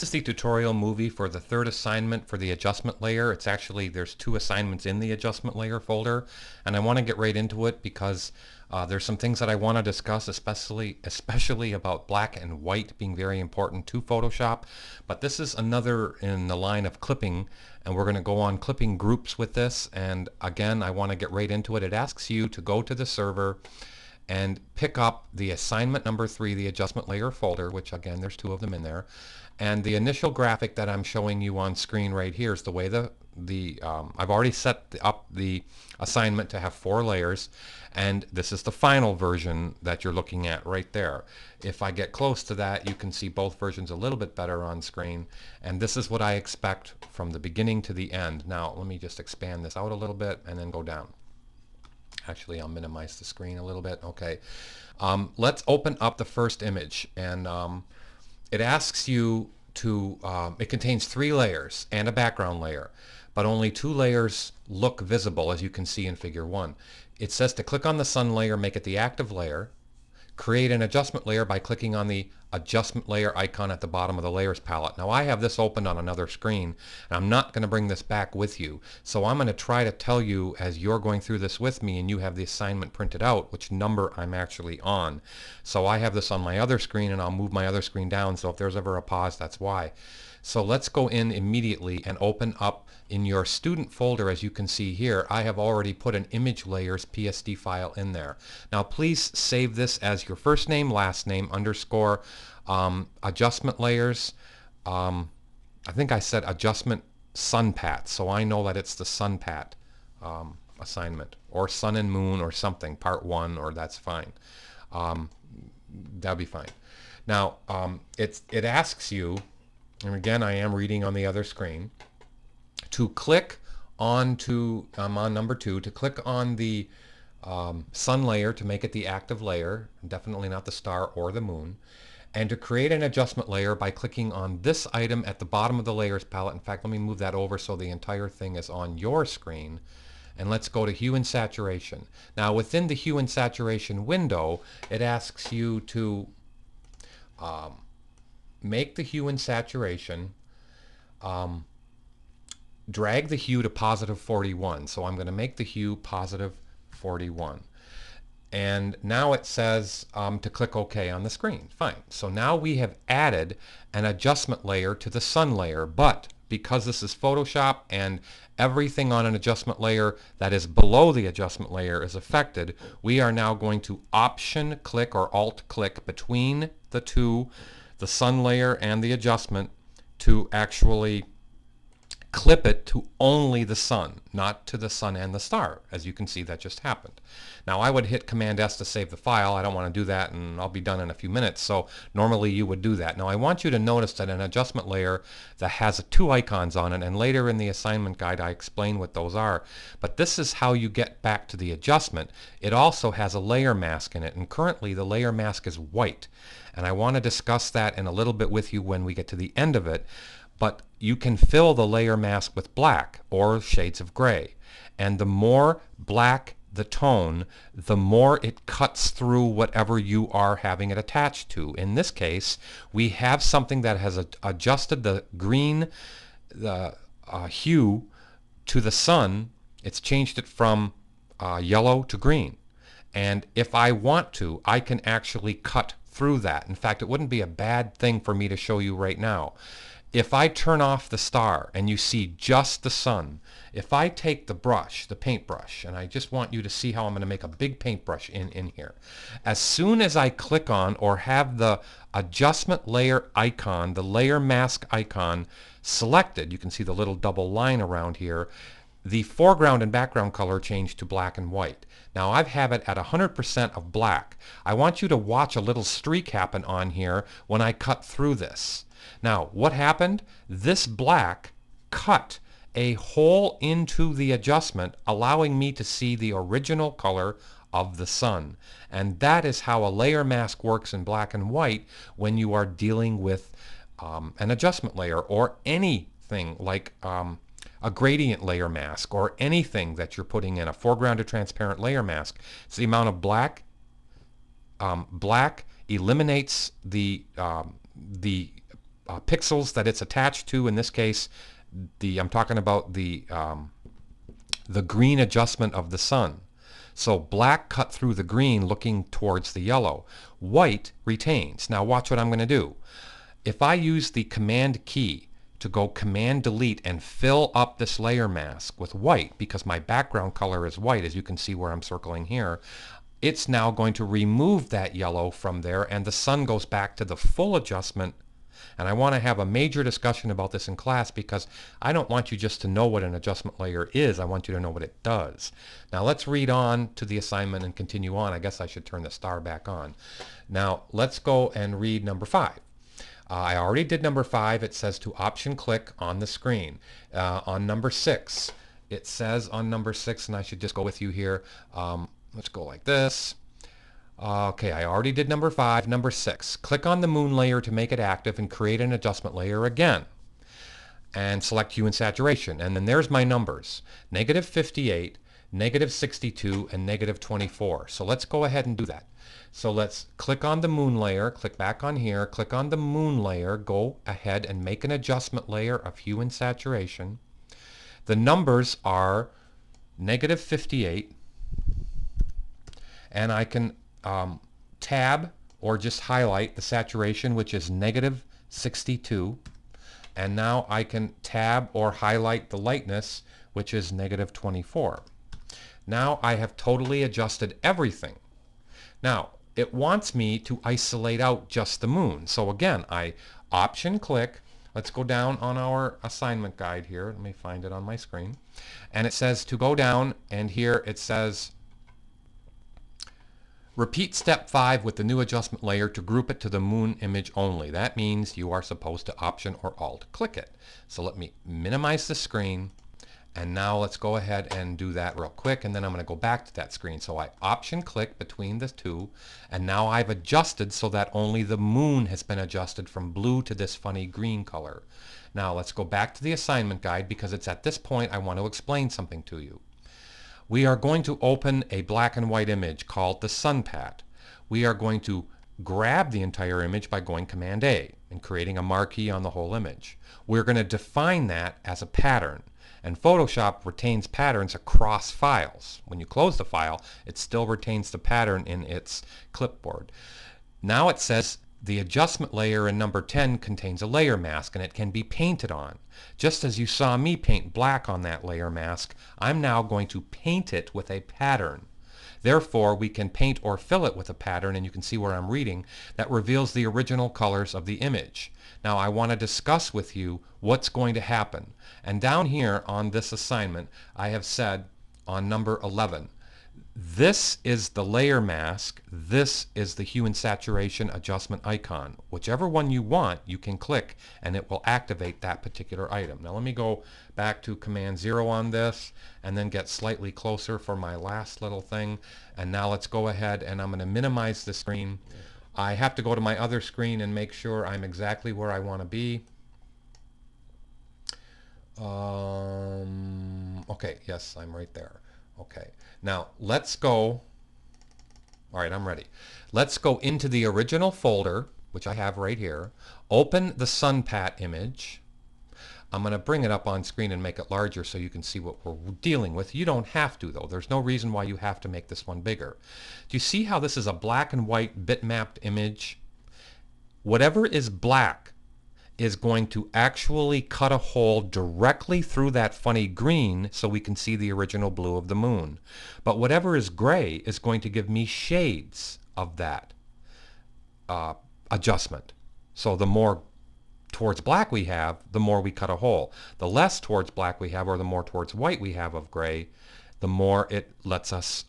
This is the tutorial movie for the third assignment for the adjustment layer. It's actually, there's two assignments in the adjustment layer folder, and I want to get right into it because there's some things that I want to discuss, especially about black and white being very important to Photoshop. But this is another in the line of clipping, and we're going to go on clipping groups with this. And again, I want to get right into it. It asks you to go to the server and pick up the assignment number 3, the adjustment layer folder, which again there's 2 of them in there. And the initial graphic that I'm showing you on screen right here is the way I've already set up the assignment to have 4 layers, and this is the final version that you're looking at right there. If I get close to that, you can see both versions a little bit better on screen, and this is what I expect from the beginning to the end. Now let me just expand this out a little bit and then go down. Actually, I'll minimize the screen a little bit. Okay, let's open up the first image, and it asks you to, it contains 3 layers and a background layer, but only 2 layers look visible, as you can see in figure 1. It says to click on the sun layer, make it the active layer, create an adjustment layer by clicking on the adjustment layer icon at the bottom of the layers palette. Now I have this opened on another screen, and I'm not going to bring this back with you, so I'm going to try to tell you as you're going through this with me and you have the assignment printed out which number I'm actually on. So I have this on my other screen, and I'll move my other screen down, so if there's ever a pause, that's why. So let's go in immediately and open up in your student folder. As you can see here, I have already put an image layers PSD file in there. Now please save this as your first name, last name, underscore adjustment layers. I think I said adjustment sunpat, so I know that it's the sunpat assignment, or sun and moon or something, part 1, or that's fine. That'll be fine. Now it asks you, and again I am reading on the other screen, to click on to, I'm on number 2, to click on the sun layer to make it the active layer, definitely not the star or the moon, and to create an adjustment layer by clicking on this item at the bottom of the layers palette. In fact, let me move that over so the entire thing is on your screen. And let's go to hue and saturation. Now within the hue and saturation window, it asks you to make the hue and saturation, drag the hue to positive 41. So I'm going to make the hue positive 41. And now it says to click OK on the screen. Fine. So now we have added an adjustment layer to the sun layer, but because this is Photoshop and everything on an adjustment layer that is below the adjustment layer is affected, we are now going to option click or alt click between the two, the sun layer and the adjustment, to actually clip it to only the sun, not to the sun and the star. As you can see, that just happened. Now I would hit Command S to save the file. I don't want to do that, and I'll be done in a few minutes, so normally you would do that. Now I want you to notice that an adjustment layer that has 2 icons on it, and later in the assignment guide I explain what those are, but this is how you get back to the adjustment. It also has a layer mask in it, and currently the layer mask is white, and I want to discuss that in a little bit with you when we get to the end of it. But you can fill the layer mask with black or shades of gray. And the more black the tone, the more it cuts through whatever you are having it attached to. In this case, we have something that has adjusted the green hue to the sun. It's changed it from yellow to green. And if I want to, I can actually cut through that. In fact, it wouldn't be a bad thing for me to show you right now. If I turn off the star and you see just the sun, if I take the brush, the paintbrush, and I just want you to see how I'm going to make a big paintbrush in here. As soon as I click on or have the adjustment layer icon, the layer mask icon selected, you can see the little double line around here, the foreground and background color change to black and white. Now I have it at 100% of black. I want you to watch a little streak happen on here when I cut through this. Now, what happened? This black cut a hole into the adjustment, allowing me to see the original color of the sun. And that is how a layer mask works in black and white when you are dealing with an adjustment layer, or anything like a gradient layer mask, or anything that you're putting in a foreground to transparent layer mask. It's the amount of black. Black eliminates the pixels that it's attached to. In this case, I'm talking about the green adjustment of the sun. So black cut through the green looking towards the yellow. White retains. Now watch what I'm going to do. If I use the Command key to go Command Delete and fill up this layer mask with white, because my background color is white, as you can see where I'm circling here, it's now going to remove that yellow from there, and the sun goes back to the full adjustment. And I want to have a major discussion about this in class, because I don't want you just to know what an adjustment layer is. I want you to know what it does. Now let's read on to the assignment and continue on. I guess I should turn the star back on. Now let's go and read number 5. I already did number 5. It says to option click on the screen. On number 6, it says on number 6, and I should just go with you here. Let's go like this. Okay, I already did number 5. Number 6, click on the moon layer to make it active and create an adjustment layer again. And select hue and saturation. And then there's my numbers. -58, -62, and -24. So let's go ahead and do that. So let's click on the moon layer, click back on here, click on the moon layer, go ahead and make an adjustment layer of hue and saturation. The numbers are -58, and I can tab or just highlight the saturation, which is -62, and now I can tab or highlight the lightness, which is -24. Now I have totally adjusted everything. Now it wants me to isolate out just the moon. So again, I option click. Let's go down on our assignment guide here. Let me find it on my screen. And it says to go down, and here it says repeat step 5 with the new adjustment layer to group it to the moon image only. That means you are supposed to option or alt click it. So let me minimize the screen, and now let's go ahead and do that real quick, and then I'm going to go back to that screen. So I option click between the two, and now I've adjusted so that only the moon has been adjusted from blue to this funny green color. Now let's go back to the assignment guide, because it's at this point I want to explain something to you. We are going to open a black and white image called the SunPat. We are going to grab the entire image by going Command A and creating a marquee on the whole image. We're going to define that as a pattern. And Photoshop retains patterns across files. When you close the file, it still retains the pattern in its clipboard. Now it says the adjustment layer in number 10 contains a layer mask, and it can be painted on. Just as you saw me paint black on that layer mask, I'm now going to paint it with a pattern. Therefore, we can paint or fill it with a pattern, and you can see where I'm reading, that reveals the original colors of the image. Now I want to discuss with you what's going to happen. And down here on this assignment, I have said on number 11, this is the layer mask, this is the hue and saturation adjustment icon. Whichever one you want, you can click and it will activate that particular item. Now let me go back to Command 0 on this and then get slightly closer for my last little thing. And now let's go ahead and I'm going to minimize the screen. I have to go to my other screen and make sure I'm exactly where I want to be. Okay, yes, I'm right there. Okay, now let's go. All right, I'm ready. Let's go into the original folder, which I have right here. Open the SunPat image. I'm going to bring it up on screen and make it larger so you can see what we're dealing with. You don't have to, though. There's no reason why you have to make this one bigger. Do you see how this is a black and white bitmapped image? Whatever is black is going to actually cut a hole directly through that funny green so we can see the original blue of the moon. But whatever is gray is going to give me shades of that adjustment. So the more towards black we have, the more we cut a hole. The less towards black we have, or the more towards white we have of gray, the more it lets us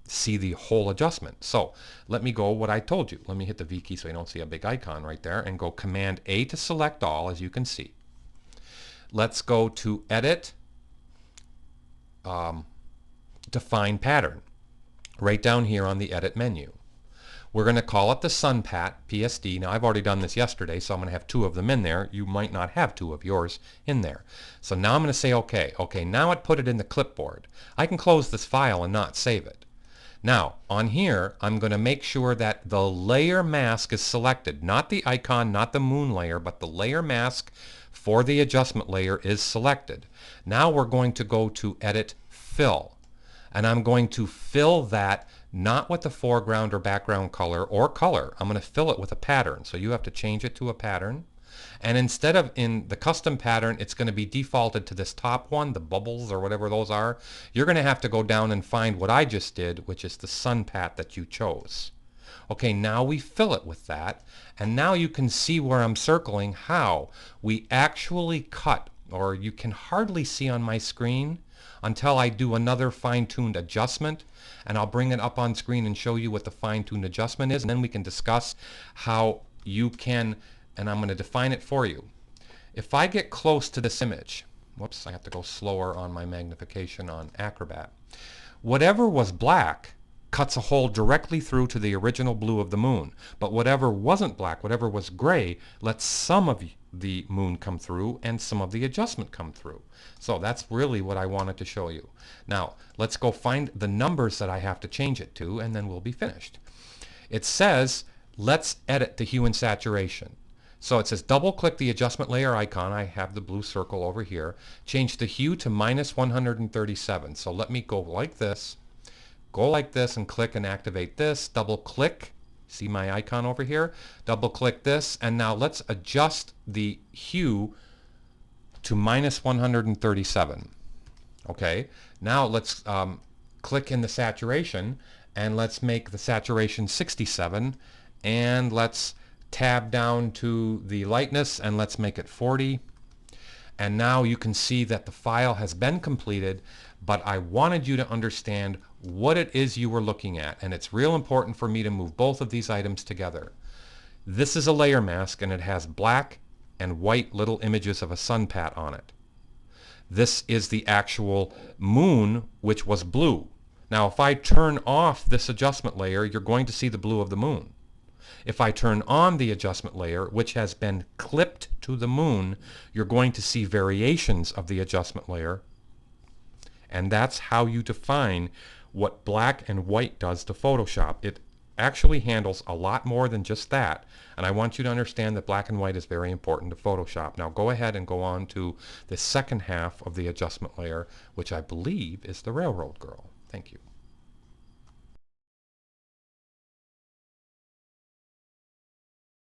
see the whole adjustment. So let me go what I told you. Let me hit the V key so you don't see a big icon right there, and go Command A to select all, as you can see. Let's go to Edit, Define Pattern, right down here on the Edit menu. We're going to call it the SunPat PSD. Now I've already done this yesterday, so I'm going to have 2 of them in there. You might not have 2 of yours in there. So now I'm going to say OK. OK, now it put it in the clipboard. I can close this file and not save it. Now, on here, I'm going to make sure that the layer mask is selected. Not the icon, not the moon layer, but the layer mask for the adjustment layer is selected. Now we're going to go to Edit Fill. And I'm going to fill that not with the foreground or background color or color. I'm going to fill it with a pattern. So you have to change it to a pattern. And instead of in the custom pattern, it's going to be defaulted to this top one, the bubbles or whatever those are. You're going to have to go down and find what I just did, which is the sun pat that you chose. Okay, now we fill it with that. And now you can see where I'm circling how we actually cut, or you can hardly see on my screen until I do another fine-tuned adjustment. And I'll bring it up on screen and show you what the fine-tuned adjustment is. And then we can discuss how you can, and I'm going to define it for you. If I get close to this image, whoops, I have to go slower on my magnification on Acrobat. Whatever was black cuts a hole directly through to the original blue of the moon. But whatever wasn't black, whatever was gray, lets some of the moon come through and some of the adjustment come through. So that's really what I wanted to show you. Now, let's go find the numbers that I have to change it to, and then we'll be finished. It says, let's edit the hue and saturation. So it says double click the adjustment layer icon. I have the blue circle over here. Change the hue to -137. So let me go like this. Go like this and click and activate this. Double click. See my icon over here? Double click this. And now let's adjust the hue to -137. Okay. Now let's click in the saturation and let's make the saturation 67. And let's tab down to the lightness and let's make it 40. And now you can see that the file has been completed, but I wanted you to understand what it is you were looking at. And it's real important for me to move both of these items together. This is a layer mask and it has black and white little images of a sun pat on it. This is the actual moon, which was blue. Now if I turn off this adjustment layer, you're going to see the blue of the moon. If I turn on the adjustment layer, which has been clipped to the moon, you're going to see variations of the adjustment layer. And that's how you define what black and white does to Photoshop. It actually handles a lot more than just that. And I want you to understand that black and white is very important to Photoshop. Now go ahead and go on to the second half of the adjustment layer, which I believe is the Railroad Girl. Thank you.